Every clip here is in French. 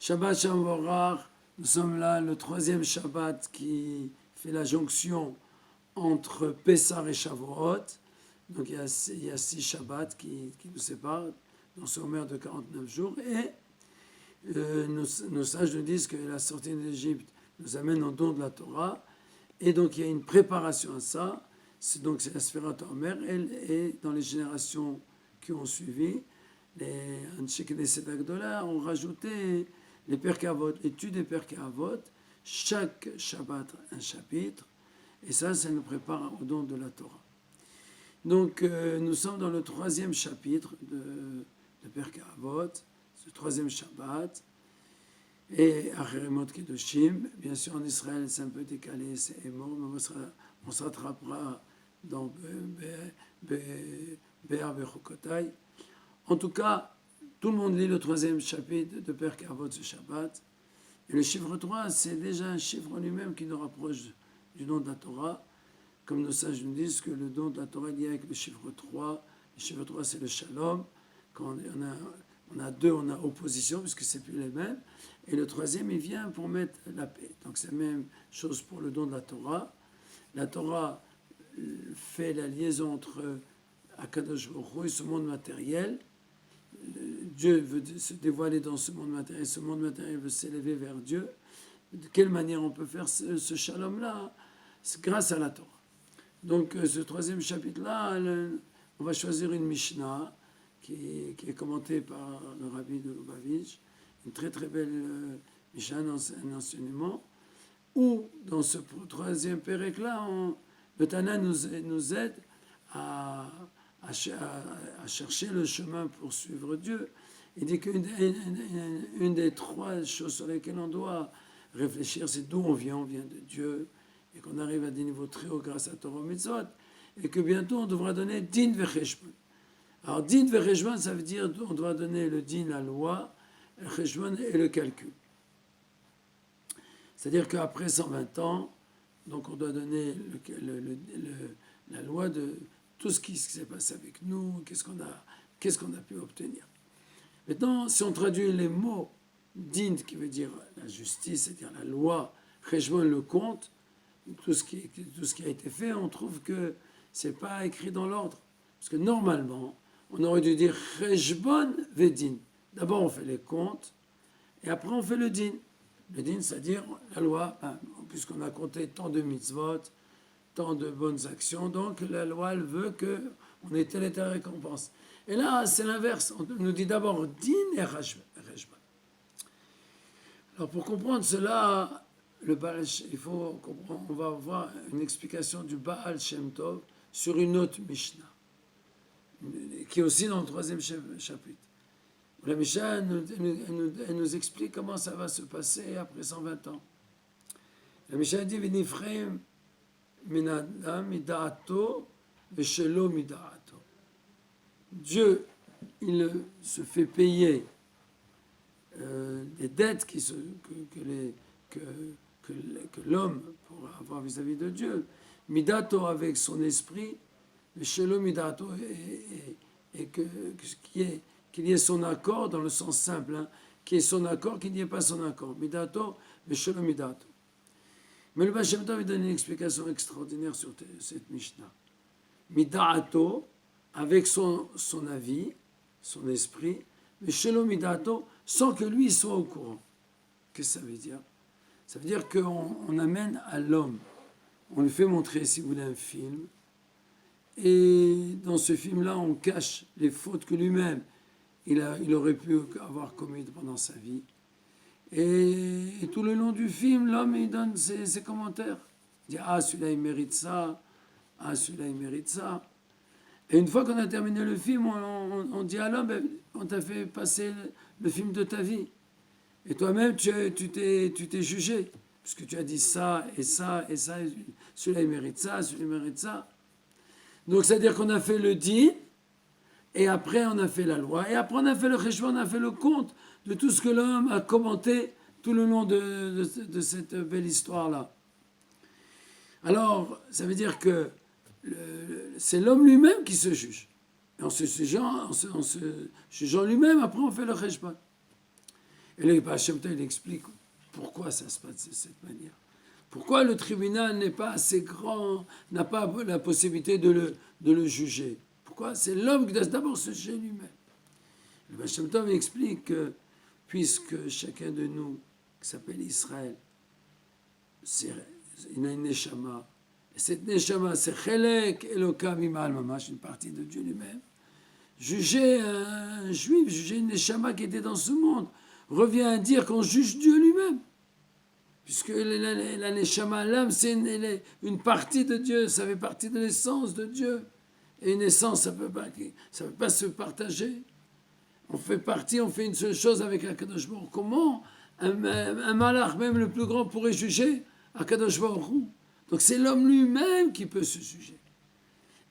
Shabbat Shamvorach, nous sommes là, le troisième Shabbat qui fait la jonction entre Pessah et Shavuot. Donc il y a 6 Shabbats qui nous séparent dans ce Homer de 49 jours. Et nos sages nous disent que la sortie d'Égypte nous amène au don de la Torah. Et donc il y a une préparation à ça. C'est la Sphira Homer. Et dans les générations qui ont suivi, les Anshek et les Sedagdola ont rajouté les Perkei Avot, l'étude des Perkei Avot, chaque Shabbat un chapitre, et ça nous prépare au don de la Torah. Donc nous sommes dans le troisième chapitre de Perkei Avot, ce troisième Shabbat, et Acheremot Kedoshim. Bien sûr en Israël c'est un peu décalé, c'est Emor, mais on se rattrapera dans Be'ar Bechukotai. En tout cas, tout le monde lit le troisième chapitre de Perkei Avot ce Shabbat. Et le chiffre 3, c'est déjà un chiffre en lui-même qui nous rapproche du don de la Torah. Comme nos sages nous disent que le don de la Torah est lié avec le chiffre 3. Le chiffre 3, c'est le shalom. Quand on a deux, on a opposition, puisque ce n'est plus les mêmes. Et le troisième, il vient pour mettre la paix. Donc c'est la même chose pour le don de la Torah. La Torah fait la liaison entre Akadosh Baruch Hu et ce monde matériel. Dieu veut se dévoiler dans ce monde matériel, ce monde matériel veut s'élever vers Dieu. De quelle manière on peut faire ce shalom-là? C'est grâce à la Torah. Donc ce troisième chapitre-là, on va choisir une Mishnah qui est commentée par le rabbi de Lubavitch, une très très belle Mishnah, un enseignement, où dans ce troisième pérec-là, le Tana nous aide à chercher le chemin pour suivre Dieu. Il dit qu'une des trois choses sur lesquelles on doit réfléchir, c'est d'où on vient de Dieu, et qu'on arrive à des niveaux très hauts grâce à Torah Mitzvot, et que bientôt on devra donner din vecheshbon. Alors din vecheshbon, ça veut dire on doit donner le din, la loi, le cheshbon et le calcul. C'est-à-dire qu'après 120 ans, donc on doit donner la loi de tout ce qui s'est passé avec nous, qu'est-ce qu'on a pu obtenir. Maintenant, si on traduit les mots din, qui veut dire la justice, c'est-à-dire la loi, cheshbon, le compte, tout ce qui a été fait, on trouve que ce n'est pas écrit dans l'ordre. Parce que normalement, on aurait dû dire cheshbon vedin. D'abord, on fait les comptes, et après, on fait le din. Le din, c'est-à-dire la loi, puisqu'on a compté tant de mitzvot, tant de bonnes actions, donc la loi elle veut qu'on ait telle et telle récompense. Et là, c'est l'inverse. On nous dit d'abord din et rejban. Alors pour comprendre cela, on va voir une explication du Baal Shem Tov sur une autre Mishnah, qui est aussi dans le troisième chapitre. La Mishnah, elle nous explique comment ça va se passer après 120 ans. La Mishnah dit V'nifreim minadam mida'ato v'shelo mida'ato. Dieu, il se fait payer des dettes que l'homme pourra avoir vis-à-vis de Dieu. Midato avec son esprit, v'shelo midato, et qu'il y ait son accord dans le sens simple, qu'il y ait son accord, qu'il n'y ait pas son accord. Midato v'shelo midato. Mais le Baal Shem Tov donne une explication extraordinaire sur cette Mishnah. Mida'ato, avec son avis, son esprit, mais shelo midato, sans que lui soit au courant. Qu'est-ce que ça veut dire? Ça veut dire qu'on amène à l'homme, on lui fait montrer, si vous voulez, un film, et dans ce film-là, on cache les fautes que lui-même, il aurait pu avoir commises pendant sa vie. Et tout le long du film, l'homme, il donne ses commentaires. Il dit, celui-là, il mérite ça. Celui-là, il mérite ça. Et une fois qu'on a terminé le film, on dit à l'homme, on t'a fait passer le film de ta vie. Et toi-même, tu t'es jugé. Parce que tu as dit ça, et ça, et ça. Celui-là, il mérite ça, celui-là, il mérite ça. Donc, c'est-à-dire qu'on a fait le din, et après, on a fait la loi. Et après, on a fait le cheshbon, on a fait le compte de tout ce que l'homme a commenté tout le long de cette belle histoire-là. Alors, ça veut dire que c'est l'homme lui-même qui se juge. Et en se jugeant lui-même, après on fait le cheshbon. Et le Baal Shem Tov, il explique pourquoi ça se passe de cette manière. Pourquoi le tribunal n'est pas assez grand, n'a pas la possibilité de le juger. Pourquoi c'est l'homme qui doit d'abord se juger lui-même. Le Baal Shem Tov explique que puisque chacun de nous, qui s'appelle Israël, il a une neshama, et cette neshama, c'est Chelek Elokam Imal Mamash, une partie de Dieu lui-même. Juger un juif, juger une neshama qui était dans ce monde, revient à dire qu'on juge Dieu lui-même. Puisque la neshama, l'âme, c'est une partie de Dieu, ça fait partie de l'essence de Dieu. Et une essence, ça ne peut pas se partager. On fait partie, on fait une seule chose avec Akadosh Baruch Hu. Comment un malach, même le plus grand, pourrait juger Akadosh Baruch Hu? Donc c'est l'homme lui-même qui peut se juger.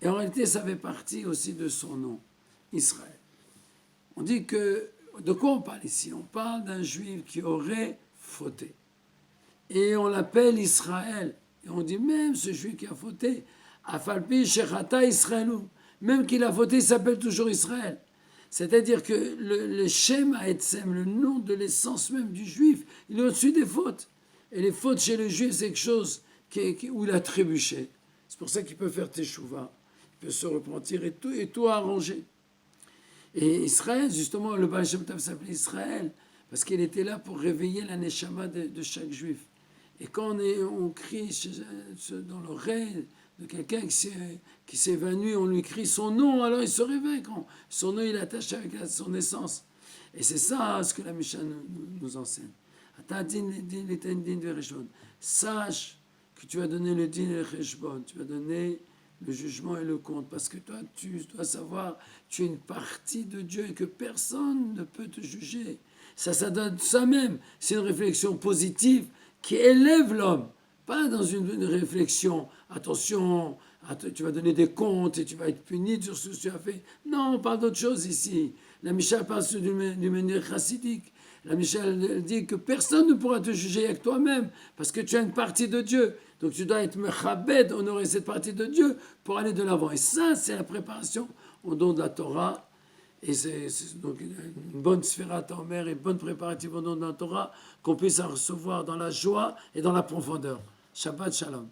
Et en réalité, ça fait partie aussi de son nom, Israël. On dit que... De quoi on parle ici? On parle d'un juif qui aurait fauté. Et on l'appelle Israël. Et on dit même ce juif qui a fauté, Afalpi Shechata Israelou, même qu'il a fauté, il s'appelle toujours Israël. C'est-à-dire que le Shem Haetzem, le nom de l'essence même du juif, il est au-dessus des fautes. Et les fautes chez le juif, c'est quelque chose où il a trébuché. C'est pour ça qu'il peut faire teshuva, il peut se repentir et tout arranger. Et Israël, justement, le Baal Shem Tov s'appelait Israël, parce qu'il était là pour réveiller la neshama de chaque juif. Et quand on crie dans l'oreille de quelqu'un qui s'est évanoui, on lui crie son nom, alors il se réveille. Son nom, il est attaché avec son essence. Et c'est ça ce que la Mishnah nous enseigne. Sache que tu vas donner le din et le cheshbon, tu vas donner le jugement et le compte, parce que toi, tu dois savoir, tu es une partie de Dieu et que personne ne peut te juger. Ça donne ça même. C'est une réflexion positive qui élève l'homme, pas dans une réflexion, attention, tu vas donner des comptes et tu vas être puni sur ce que tu as fait. Non, on parle d'autre chose ici. La Mishnah parle d'une manière chassidique. La Mishnah dit que personne ne pourra te juger avec toi-même, parce que tu as une partie de Dieu. Donc tu dois être mechabed, honorer cette partie de Dieu pour aller de l'avant. Et ça, c'est la préparation au don de la Torah. Et c'est donc une bonne sphira Omer et une bonne préparative au nom de la Torah qu'on puisse en recevoir dans la joie et dans la profondeur. Shabbat Shalom.